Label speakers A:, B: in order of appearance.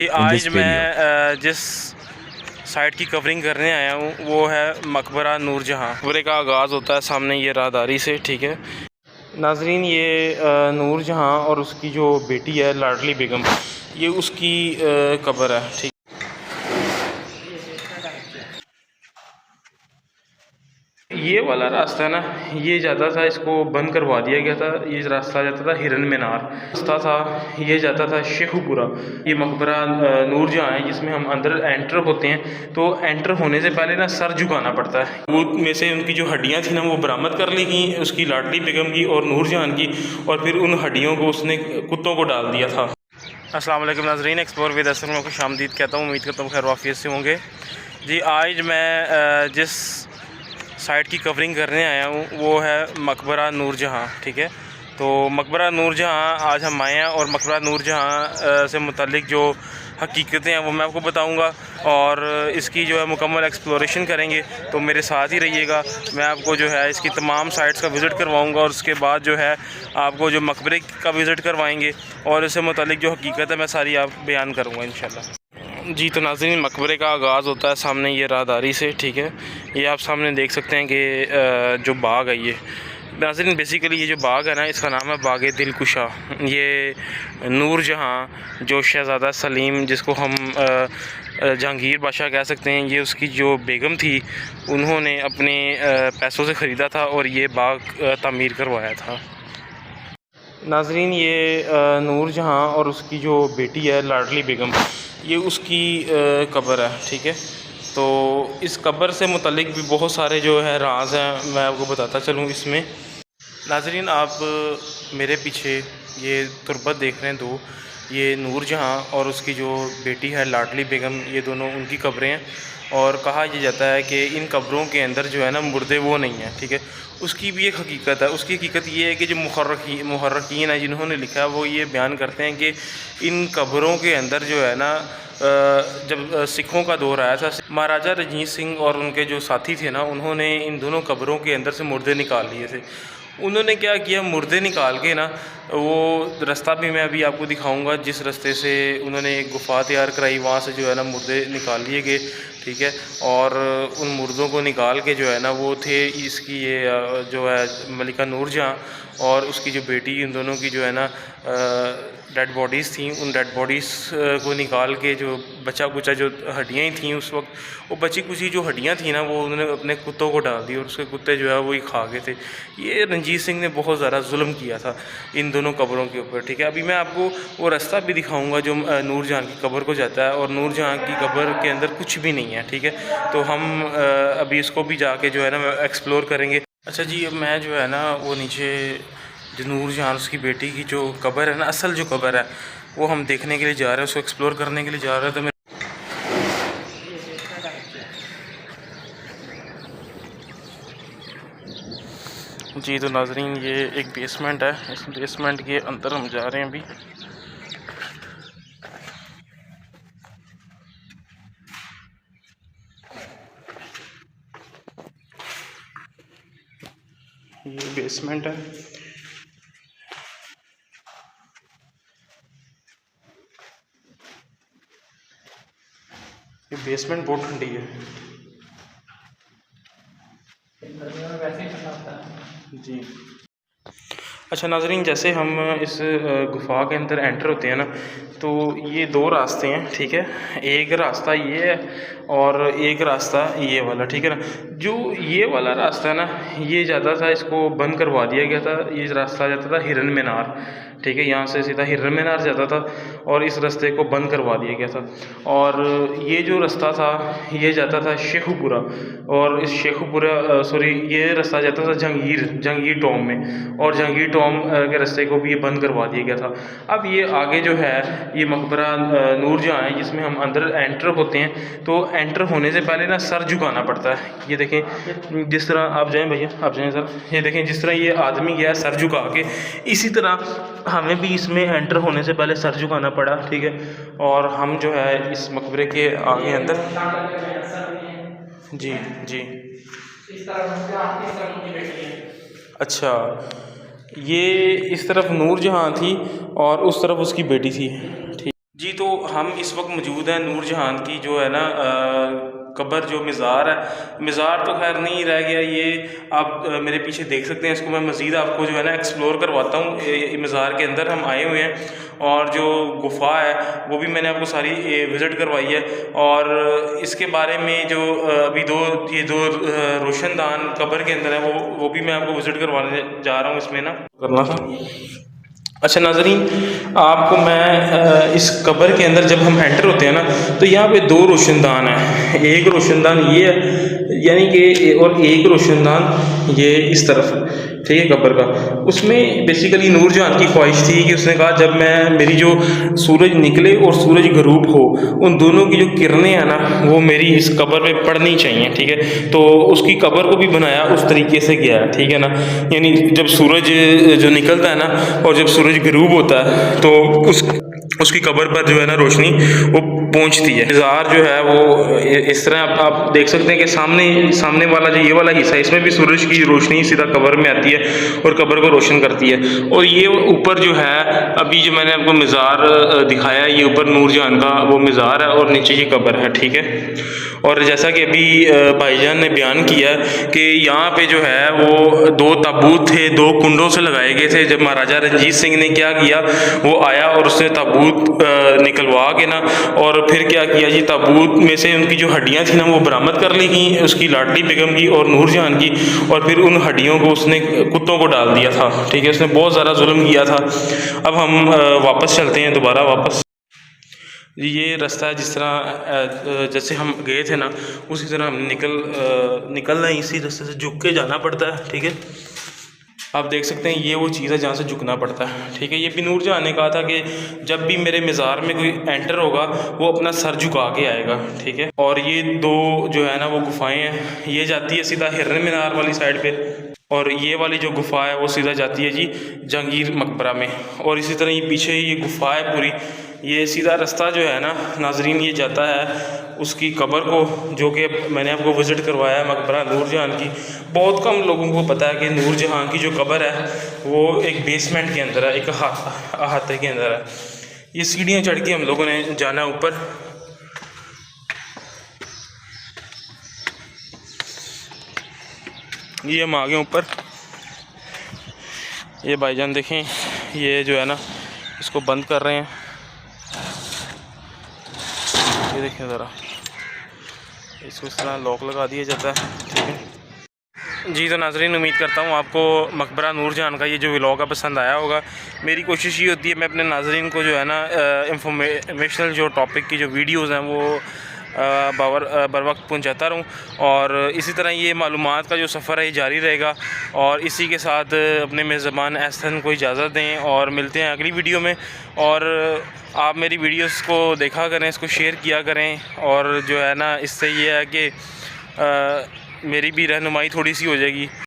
A: in
B: आज
A: this video.
B: मैं जिस साइट की कवरिंग करने आया हूँ वो है मकबरा नूरजहाँ। मकबरे का आगाज़ होता है सामने ये राहदारी से, ठीक है नाजरीन। ये नूरजहाँ और उसकी जो बेटी है लाडली बेगम, ये उसकी कब्र है, ठीक। ये वाला रास्ता है ना, ये जाता था, इसको बंद करवा दिया गया था। ये रास्ता जाता था हिरन मीनार रास्ता था, ये जाता था शेखुपुरा। ये मकबरा नूरजहाँ है जिसमें हम अंदर एंटर होते हैं। तो एंटर होने से पहले ना सर झुकाना पड़ता है। वो में से उनकी जो हड्डियाँ थी ना वो बरामद कर ली गई, उसकी लाडली बेगम की और नूरजहाँ की, और फिर उन हड्डियों को उसने कुत्तों को डाल दिया था। अस्सलाम वालेकुम नाज़रीन, एक्सप्लोर विद असर में खुश आमदीद कहता हूँ। उम्मीद करता हूँ खैर वाफियत से होंगे जी। आज मैं जिस साइट की कवरिंग करने आया हूँ वो है मकबरा नूरजहाँ, ठीक है। तो मकबरा नूरजहाँ आज हम आए हैं और मकबरा नूरजहाँ से मुतल्लिक जो हकीकतें हैं वो मैं आपको बताऊंगा और इसकी जो है मुकम्मल एक्सप्लोरेशन करेंगे। तो मेरे साथ ही रहिएगा, मैं आपको जो है इसकी तमाम साइट्स का विज़िट करवाऊंगा और उसके बाद जो है आपको जो मकबरे का विज़िट करवाएंगे और इससे मुतल्लिक जो हकीकत है मैं सारी आप बयान करूँगा इंशाल्लाह जी। तो नाज़रीन, मकबरे का आगाज़ होता है सामने ये राहदारी से, ठीक है। ये आप सामने देख सकते हैं कि जो बाग है ये नाज़रीन, बेसिकली ये जो बाग है ना इसका नाम है बाग दिलकुशा। ये नूरजहाँ जो शहज़ादा सलीम, जिसको हम जहांगीर बादशाह कह सकते हैं, ये उसकी जो बेगम थी उन्होंने अपने पैसों से ख़रीदा था और ये बाग तामीर करवाया था। नाज़रीन, ये नूरजहाँ और उसकी जो बेटी है लाडली बेगम, ये उसकी कब्र है, ठीक है। तो इस कब्र से मुतल्लिक भी बहुत सारे जो है राज हैं, मैं आपको बताता चलूँ इसमें। नाज़रीन, आप मेरे पीछे ये तुरबत देख रहे हैं दो, ये नूरजहाँ और उसकी जो बेटी है लाडली बेगम, ये दोनों उनकी कब्रें हैं। और कहा यह जाता है कि इन कब्रों के अंदर जो है ना मुर्दे वो नहीं हैं, ठीक है। उसकी भी एक हकीकत है। उसकी हकीकत ये है कि जो मुहर्रिकीन है जिन्होंने लिखा है वो ये बयान करते हैं कि इन कब्रों के अंदर जो है ना जब सिखों का दौर आया था, महाराजा रंजीत सिंह और उनके जो साथी थे ना, उन्होंने इन दोनों कब्रों के अंदर से मुर्दे निकाल लिए थे। उन्होंने क्या किया, मुर्दे निकाल के ना, वो रास्ता भी मैं अभी आपको दिखाऊंगा जिस रास्ते से उन्होंने एक गुफ़ा तैयार कराई, वहाँ से जो है ना मुर्दे निकाल लिए गए, ठीक है। और उन मुर्दों को निकाल के जो है ना वो थे इसकी ये जो है मलिका नूरजहाँ और उसकी जो बेटी, उन दोनों की जो है ना डेड बॉडीज़ थी। उन डेड बॉडीज़ को निकाल के जो बचा कुचा जो हड्डियाँ ही थी उस वक्त, वो बची कुची जो हड्डियाँ थी ना वो उन्होंने अपने कुत्तों को डाल दी और उसके कुत्ते जो है वो ही खा गए थे। ये रंजीत सिंह ने बहुत ज़्यादा जुल्म किया था इन दोनों कब्रों के ऊपर, ठीक है। अभी मैं आपको वो रास्ता भी दिखाऊंगा जो नूरजहाँ की कब्र को जाता है, और नूरजहाँ की कब्र के अंदर कुछ भी नहीं है, ठीक है। तो हम अभी इसको भी जाके जो है ना एक्सप्लोर करेंगे। अच्छा जी, अब मैं जो है ना वो नीचे जो नूरजहाँ उसकी बेटी की जो कब्र है ना, असल जो कब्र है, वो हम देखने के लिए जा रहे हैं, उसको एक्सप्लोर करने के लिए जा रहे हैं। तो जी, तो नाजरीन, ये एक बेसमेंट है, इस बेसमेंट के अंदर हम जा रहे हैं अभी। ये बेसमेंट है। ये बेसमेंट बहुत ठंडी है जी। अच्छा नाजरीन, जैसे हम इस गुफ़ा के अंदर एंटर होते हैं ना, तो ये दो रास्ते हैं, ठीक है। एक रास्ता ये है और एक रास्ता ये वाला, ठीक है ना। जो ये वाला रास्ता है ना, ये जाता था, इसको बंद करवा दिया गया था। ये रास्ता जाता था हिरन मीनार, ठीक है। यहाँ से सीधा हिरन मीनार जाता था और इस रास्ते को बंद करवा दिया गया था। और ये जो रास्ता था ये जाता था शेखुपुरा, और इस शेखुपुरा सॉरी ये रास्ता जाता था जहांगीर टॉम में, और जहांगीर टॉम के रास्ते को भी ये बंद करवा दिया गया था। अब ये आगे जो है ये मकबरा नूरजहाँ है जिसमें हम अंदर एंटर होते हैं। तो एंटर होने से पहले ना सर झुकाना पड़ता है। ये देखें, जिस तरह आप जाएं भैया, आप जाएं सर, ये देखें जिस तरह ये आदमी गया सर झुका के, इसी तरह हमें भी इसमें एंटर होने से पहले सर झुकाना पड़ा, ठीक है। और हम जो है इस मकबरे के आगे अंदर जी जी। अच्छा, ये इस तरफ नूरजहाँ थी और उस तरफ उसकी बेटी थी, ठीक। जी, तो हम इस वक्त मौजूद हैं नूरजहान की जो है ना कब्र, जो मज़ार है। मज़ार तो खैर नहीं रह गया, ये आप मेरे पीछे देख सकते हैं। इसको मैं मज़ीद आपको जो है ना एक्सप्लोर करवाता हूँ। मज़ार के अंदर हम आए हुए हैं और जो गुफ़ा है वो भी मैंने आपको सारी विज़िट करवाई है। और इसके बारे में जो अभी ये दो रोशनदान कब्र के अंदर है वो भी मैं आपको विज़िट करवाने जा रहा हूँ इसमें ना करना था। अच्छा नाज़रीन, आपको मैं इस कब्र के अंदर जब हम एंटर होते हैं ना, तो यहाँ पे दो रोशनदान हैं। एक रोशनदान ये है, यानी कि, और एक रोशनदान ये इस तरफ, ठीक है, कब्र का। उसमें बेसिकली नूरजहान की ख्वाहिश थी कि उसने कहा जब मैं मेरी जो सूरज निकले और सूरज गरूब हो, उन दोनों की जो किरणें हैं ना वो मेरी इस कब्र पे पड़नी चाहिए, ठीक है। तो उसकी कब्र को भी बनाया उस तरीके से किया है, ठीक है ना। यानी जब सूरज जो निकलता है ना और जब सूरज गरूब होता है तो उसकी कब्र पर जो है ना रोशनी वो पहुंचती है। मज़ार जो है वो इस तरह आप देख सकते हैं कि सामने वाला जो ये वाला हिस्सा है, इसमें भी सूरज की रोशनी सीधा कब्र में आती है और कब्र को रोशन करती है। और ये ऊपर जो है, अभी जो मैंने आपको मज़ार दिखाया है, ये ऊपर नूरजहान का वो मज़ार है और नीचे ये कब्र है, ठीक है। और जैसा कि अभी भाईजान ने बयान किया कि यहाँ पे जो है वो दो ताबूत थे, दो कुंडों से लगाए गए थे। जब महाराजा रंजीत सिंह ने क्या किया, वो आया और उसने ताबूत निकलवा के ना, और फिर क्या किया जी, ताबूत में से उनकी जो हड्डियाँ थी ना वो बरामद कर ली गई, उसकी लाडली बेगम की और नूरजहान की। और फिर उन हड्डियों को उसने कुत्तों को डाल दिया था, ठीक है। उसने बहुत ज़्यादा जुल्म किया था। अब हम वापस चलते हैं दोबारा वापस। ये रास्ता है, जिस तरह जैसे हम गए थे ना उसी तरह हम निकलना है, इसी रास्ते से झुक के जाना पड़ता है, ठीक है। आप देख सकते हैं ये वो चीज़ है जहाँ से झुकना पड़ता है, ठीक है। ये भी नूरजहां ने कहा था कि जब भी मेरे मज़ार में कोई एंटर होगा वो अपना सर झुका के आएगा, ठीक है। और ये दो जो है ना वो गुफाएं हैं, ये जाती है सीधा हिरन मीनार वाली साइड पे, और ये वाली जो गुफा है वो सीधा जाती है जी जहांगीर मकबरा में। और इसी तरह ये पीछे ये गुफा है पूरी, ये सीधा रास्ता जो है ना नाजरीन ये जाता है उसकी कब्र को, जो कि मैंने आपको विज़िट करवाया है मकबरा नूरजहां की। बहुत कम लोगों को पता है कि नूरजहां की जो कब्र है वो एक बेसमेंट के अंदर है, एक अहाते के अंदर है। ये सीढ़ियाँ चढ़ के हम लोगों ने जाना ऊपर। ये हम आ गए ऊपर। ये भाईजान देखें, ये जो है ना इसको बंद कर रहे हैं, ये देखें ज़रा, इसको इस तरह लॉक लगा दिया जाता है, ठीक है जी। तो नाज़रीन, उम्मीद करता हूँ आपको मकबरा नूरजहां का ये जो व्लॉग है पसंद आया होगा। मेरी कोशिश ये होती है मैं अपने नाज़रीन को जो है ना इंफॉर्मेशनल जो टॉपिक की जो वीडियोज़ हैं वो बर वक्त पहुँचाता रहूँ। और इसी तरह ये मालूमात का जो सफ़र है ये जारी रहेगा। और इसी के साथ अपने मेज़बान एहसन को इजाज़त दें और मिलते हैं अगली वीडियो में। और आप मेरी वीडियोस को देखा करें, इसको शेयर किया करें, और जो है ना इससे ये है कि मेरी भी रहनुमाई थोड़ी सी हो जाएगी।